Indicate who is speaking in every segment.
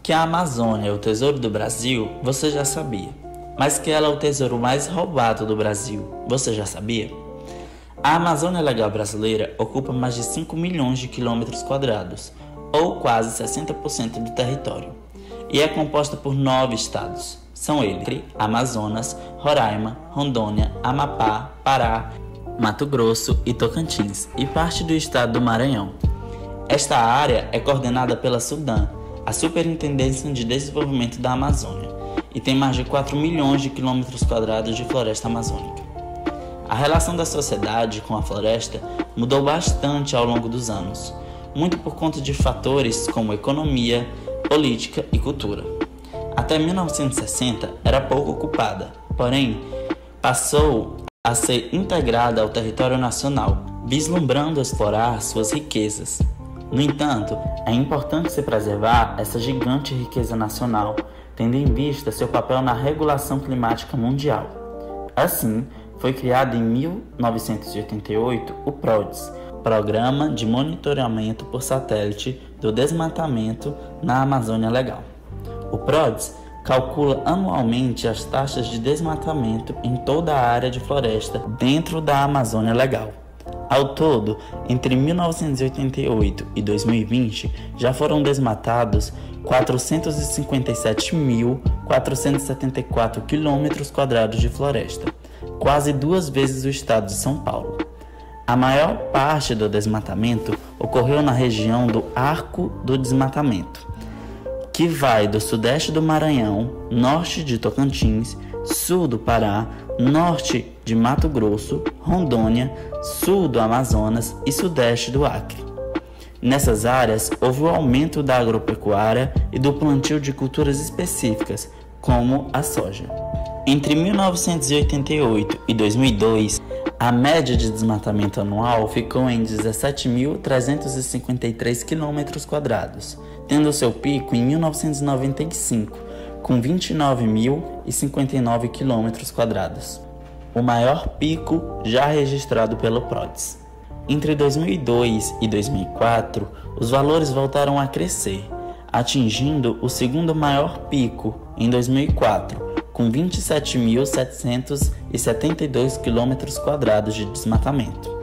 Speaker 1: Que a Amazônia é o tesouro do Brasil, você já sabia. Mas que ela é o tesouro mais roubado do Brasil, você já sabia? A Amazônia Legal brasileira ocupa mais de 5 milhões de quilômetros quadrados, ou quase 60% do território, e é composta por 9 estados. São eles: Amazonas, Roraima, Rondônia, Amapá, Pará, Mato Grosso e Tocantins, e parte do estado do Maranhão. Esta área é coordenada pela SUDAM, a Superintendência de Desenvolvimento da Amazônia, e tem mais de 4 milhões de quilômetros quadrados de floresta amazônica. A relação da sociedade com a floresta mudou bastante ao longo dos anos, muito por conta de fatores como economia, política e cultura. Até 1960 era pouco ocupada, porém passou a ser integrada ao território nacional, vislumbrando explorar suas riquezas. No entanto, é importante se preservar essa gigante riqueza nacional, tendo em vista seu papel na regulação climática mundial. Assim, foi criado em 1988 o PRODES, Programa de Monitoramento por Satélite do Desmatamento na Amazônia Legal. O PRODES calcula anualmente as taxas de desmatamento em toda a área de floresta dentro da Amazônia Legal. Ao todo, entre 1988 e 2020, já foram desmatados 457.474 km² de floresta, quase 2 vezes o estado de São Paulo. A maior parte do desmatamento ocorreu na região do Arco do Desmatamento, que vai do sudeste do Maranhão, norte de Tocantins, sul do Pará, norte de Mato Grosso, Rondônia, sul do Amazonas e sudeste do Acre. Nessas áreas, houve o aumento da agropecuária e do plantio de culturas específicas, como a soja. Entre 1988 e 2002, a média de desmatamento anual ficou em 17.353 km², tendo seu pico em 1995, com 29.059 km², o maior pico já registrado pelo PRODES. Entre 2002 e 2004, os valores voltaram a crescer, atingindo o segundo maior pico em 2004, com 27.772 km² de desmatamento.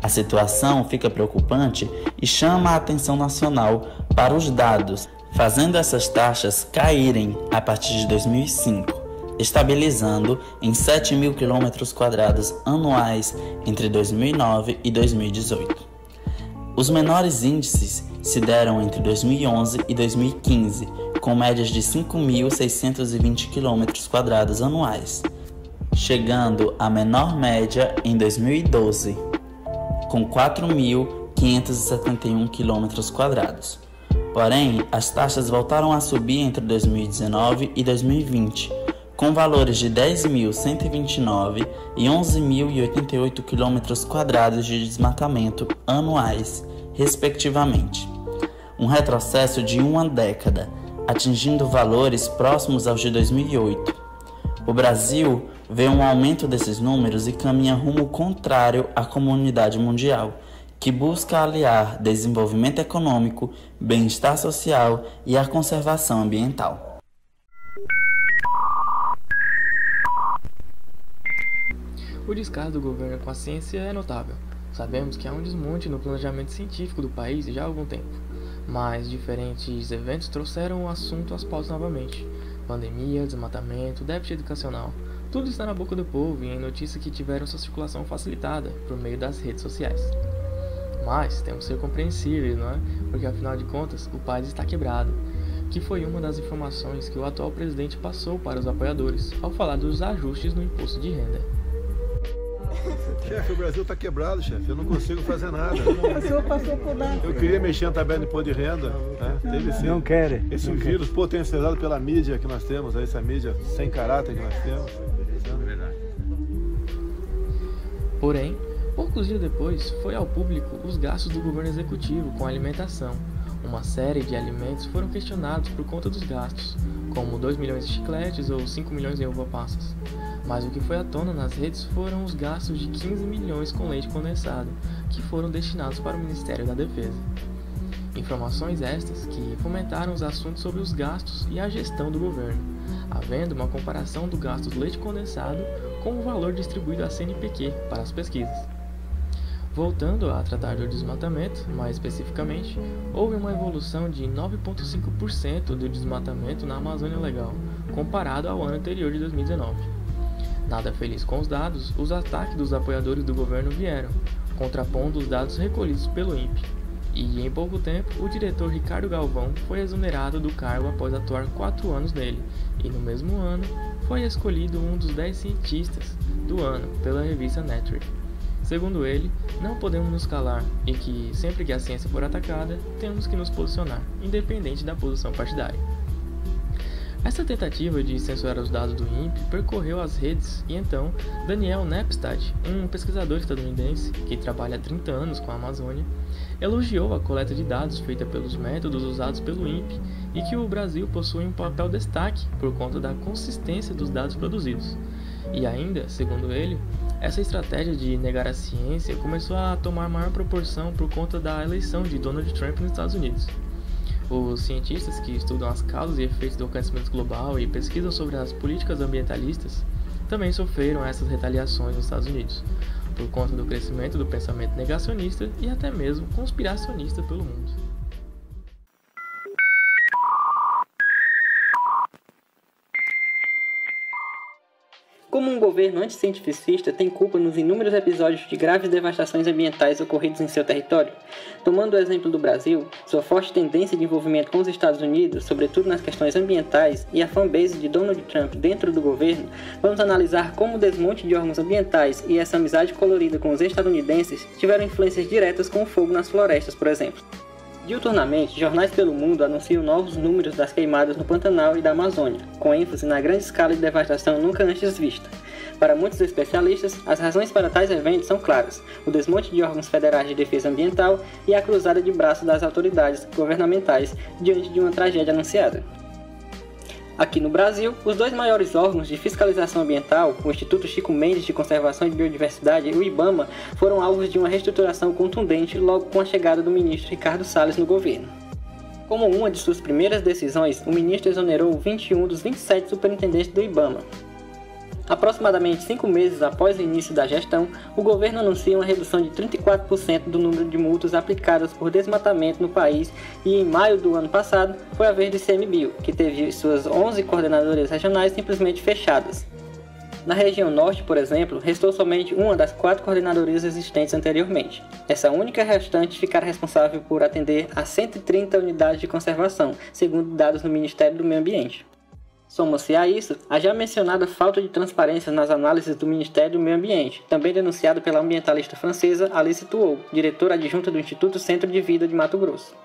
Speaker 1: A situação fica preocupante e chama a atenção nacional para os dados, fazendo essas taxas caírem a partir de 2005, estabilizando em 7.000 km² anuais entre 2009 e 2018. Os menores índices se deram entre 2011 e 2015, com médias de 5.620 km² anuais, chegando à menor média em 2012, com 4.571 km². Porém, as taxas voltaram a subir entre 2019 e 2020, com valores de 10.129 e 11.088 km² de desmatamento anuais, respectivamente. Um retrocesso de uma década, atingindo valores próximos aos de 2008. O Brasil vê um aumento desses números e caminha rumo contrário à comunidade mundial, que busca aliar desenvolvimento econômico, bem-estar social e a conservação ambiental.
Speaker 2: O descaso do governo com a ciência é notável. Sabemos que há um desmonte no planejamento científico do país já há algum tempo, mas diferentes eventos trouxeram o assunto às pautas novamente. Pandemia, desmatamento, déficit educacional, tudo está na boca do povo e em notícias que tiveram sua circulação facilitada por meio das redes sociais. Mas temos que ser compreensíveis, não é? Porque afinal de contas, o país está quebrado, que foi uma das informações que o atual presidente passou para os apoiadores ao falar dos ajustes no imposto de renda.
Speaker 3: Chefe, o Brasil está quebrado, chefe. Eu não consigo fazer nada.
Speaker 4: O senhor passou por lá.
Speaker 3: Eu queria mexer na tabela de imposto de renda. Né? Teve
Speaker 4: Não quer.
Speaker 3: Esse vírus potencializado pela mídia que nós temos, essa mídia sem caráter que nós temos. É verdade.
Speaker 2: Porém, poucos dias depois, foi ao público os gastos do governo executivo com a alimentação. Uma série de alimentos foram questionados por conta dos gastos, como 2 milhões de chicletes ou 5 milhões em uva passas. Mas o que foi à tona nas redes foram os gastos de 15 milhões com leite condensado, que foram destinados para o Ministério da Defesa. Informações estas que fomentaram os assuntos sobre os gastos e a gestão do governo, havendo uma comparação do gasto do leite condensado com o valor distribuído à CNPq para as pesquisas. Voltando a tratar do desmatamento, mais especificamente, houve uma evolução de 9,5% do desmatamento na Amazônia Legal, comparado ao ano anterior de 2019. Nada feliz com os dados, os ataques dos apoiadores do governo vieram, contrapondo os dados recolhidos pelo INPE. E, em pouco tempo, o diretor Ricardo Galvão foi exonerado do cargo após atuar 4 anos nele, e no mesmo ano foi escolhido um dos 10 cientistas do ano pela revista Nature. Segundo ele, não podemos nos calar e que, sempre que a ciência for atacada, temos que nos posicionar, independente da posição partidária. Essa tentativa de censurar os dados do INPE percorreu as redes e então Daniel Nepstad, um pesquisador estadunidense que trabalha há 30 anos com a Amazônia, elogiou a coleta de dados feita pelos métodos usados pelo INPE e que o Brasil possui um papel destaque por conta da consistência dos dados produzidos. E ainda, segundo ele, essa estratégia de negar a ciência começou a tomar maior proporção por conta da eleição de Donald Trump nos Estados Unidos. Os cientistas que estudam as causas e efeitos do aquecimento global e pesquisam sobre as políticas ambientalistas também sofreram essas retaliações nos Estados Unidos, por conta do crescimento do pensamento negacionista e até mesmo conspiracionista pelo mundo.
Speaker 4: Como um governo anticientificista tem culpa nos inúmeros episódios de graves devastações ambientais ocorridos em seu território? Tomando o exemplo do Brasil, sua forte tendência de envolvimento com os Estados Unidos, sobretudo nas questões ambientais, e a fanbase de Donald Trump dentro do governo, vamos analisar como o desmonte de órgãos ambientais e essa amizade colorida com os estadunidenses tiveram influências diretas com o fogo nas florestas, por exemplo. Diuturnamente, jornais pelo mundo anunciam novos números das queimadas no Pantanal e da Amazônia, com ênfase na grande escala de devastação nunca antes vista. Para muitos especialistas, as razões para tais eventos são claras: o desmonte de órgãos federais de defesa ambiental e a cruzada de braços das autoridades governamentais diante de uma tragédia anunciada. Aqui no Brasil, os dois maiores órgãos de fiscalização ambiental, o Instituto Chico Mendes de Conservação de Biodiversidade e o IBAMA, foram alvos de uma reestruturação contundente logo com a chegada do ministro Ricardo Salles no governo. Como uma de suas primeiras decisões, o ministro exonerou 21 dos 27 superintendentes do IBAMA. Aproximadamente 5 meses após o início da gestão, o governo anuncia uma redução de 34% do número de multas aplicadas por desmatamento no país e em maio do ano passado foi a vez do ICMBio, que teve suas 11 coordenadorias regionais simplesmente fechadas. Na região norte, por exemplo, restou somente uma das 4 coordenadorias existentes anteriormente. Essa única restante ficará responsável por atender a 130 unidades de conservação, segundo dados do Ministério do Meio Ambiente. Soma-se a isso a já mencionada falta de transparência nas análises do Ministério do Meio Ambiente, também denunciada pela ambientalista francesa Alice Thuot, diretora adjunta do Instituto Centro de Vida de Mato Grosso.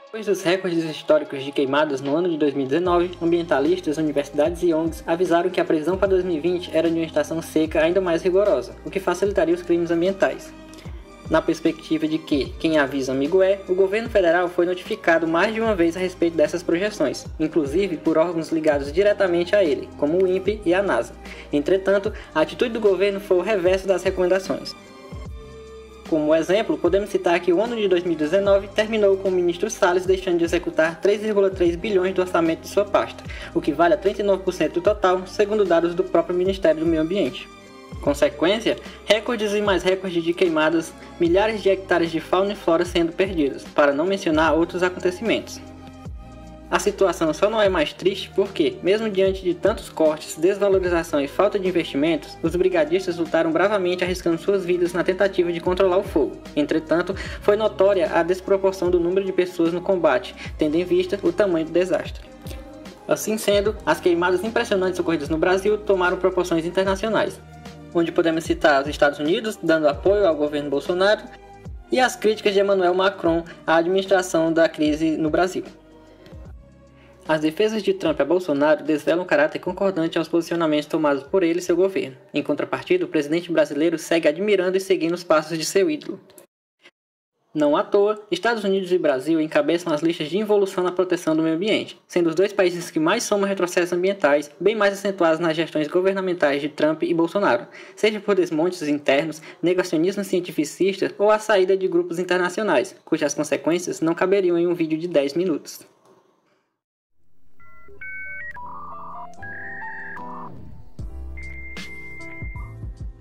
Speaker 4: Depois dos recordes históricos de queimadas no ano de 2019, ambientalistas, universidades e ONGs avisaram que a previsão para 2020 era de uma estação seca ainda mais rigorosa, o que facilitaria os crimes ambientais. Na perspectiva de que, quem avisa amigo é, o governo federal foi notificado mais de uma vez a respeito dessas projeções, inclusive por órgãos ligados diretamente a ele, como o INPE e a NASA. Entretanto, a atitude do governo foi o reverso das recomendações. Como exemplo, podemos citar que o ano de 2019 terminou com o ministro Salles deixando de executar 3,3 bilhões do orçamento de sua pasta, o que vale a 39% do total, segundo dados do próprio Ministério do Meio Ambiente. Consequência, recordes e mais recordes de queimadas, milhares de hectares de fauna e flora sendo perdidos, para não mencionar outros acontecimentos. A situação só não é mais triste porque, mesmo diante de tantos cortes, desvalorização e falta de investimentos, os brigadistas lutaram bravamente arriscando suas vidas na tentativa de controlar o fogo. Entretanto, foi notória a desproporção do número de pessoas no combate, tendo em vista o tamanho do desastre. Assim sendo, as queimadas impressionantes ocorridas no Brasil tomaram proporções internacionais, onde podemos citar os Estados Unidos dando apoio ao governo Bolsonaro e as críticas de Emmanuel Macron à administração da crise no Brasil. As defesas de Trump a Bolsonaro desvelam o caráter concordante aos posicionamentos tomados por ele e seu governo. Em contrapartida, o presidente brasileiro segue admirando e seguindo os passos de seu ídolo. Não à toa, Estados Unidos e Brasil encabeçam as listas de involução na proteção do meio ambiente, sendo os dois países que mais somam retrocessos ambientais, bem mais acentuados nas gestões governamentais de Trump e Bolsonaro, seja por desmontes internos, negacionismo cientificista ou a saída de grupos internacionais, cujas consequências não caberiam em um vídeo de 10 minutos.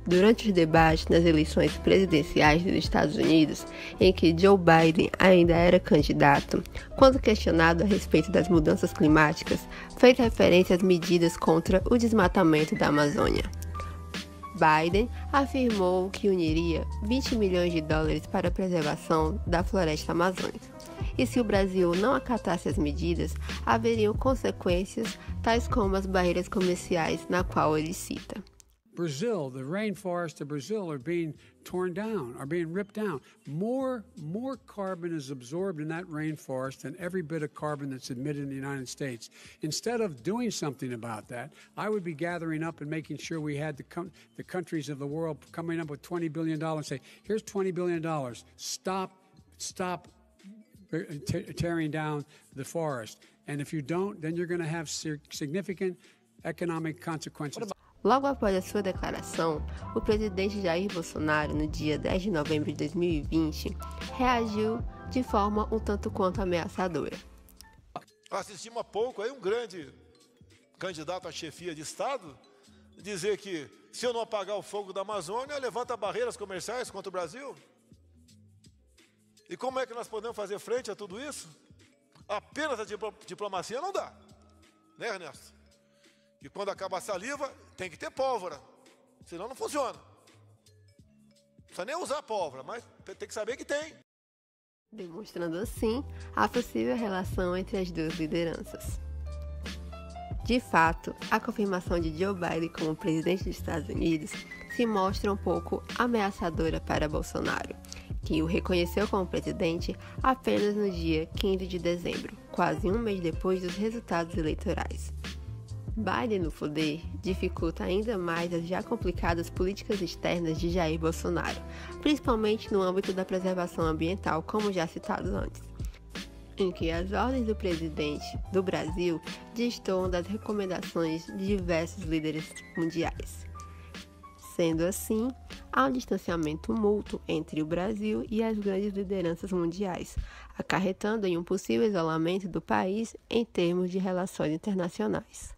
Speaker 5: Durante os debates nas eleições presidenciais dos Estados Unidos, em que Joe Biden ainda era candidato, quando questionado a respeito das mudanças climáticas, fez referência às medidas contra o desmatamento da Amazônia. Biden afirmou que uniria 20 milhões de dólares para a preservação da floresta amazônica. E se o Brasil não acatasse as medidas, haveriam consequências tais como as barreiras comerciais, na qual ele cita.
Speaker 6: Brazil, the rainforests of Brazil are being torn down, are being ripped down. More carbon is absorbed in that rainforest than every bit of carbon that's emitted in the United States. Instead of doing something about that, I would be gathering up and making sure we had the countries of the world coming up with $20 billion and say, here's $20 billion, stop tearing down the forest. And if you don't, then you're going to have significant economic consequences.
Speaker 5: Logo após a sua declaração, o presidente Jair Bolsonaro, no dia 10 de novembro de 2020, reagiu de forma um tanto quanto ameaçadora.
Speaker 3: Assistimos há pouco aí um grande candidato à chefia de Estado dizer que se eu não apagar o fogo da Amazônia, levanta barreiras comerciais contra o Brasil. E como é que nós podemos fazer frente a tudo isso? Apenas a diplomacia não dá, né, Ernesto? E quando acaba a saliva, tem que ter pólvora, senão não funciona. Não precisa nem usar pólvora, mas tem que saber que tem.
Speaker 5: Demonstrando assim a possível relação entre as duas lideranças. De fato, a confirmação de Joe Biden como presidente dos Estados Unidos se mostra um pouco ameaçadora para Bolsonaro, que o reconheceu como presidente apenas no dia 15 de dezembro, quase um mês depois dos resultados eleitorais. Biden no poder dificulta ainda mais as já complicadas políticas externas de Jair Bolsonaro, principalmente no âmbito da preservação ambiental, como já citado antes, em que as ordens do presidente do Brasil destoam das recomendações de diversos líderes mundiais. Sendo assim, há um distanciamento mútuo entre o Brasil e as grandes lideranças mundiais, acarretando em um possível isolamento do país em termos de relações internacionais.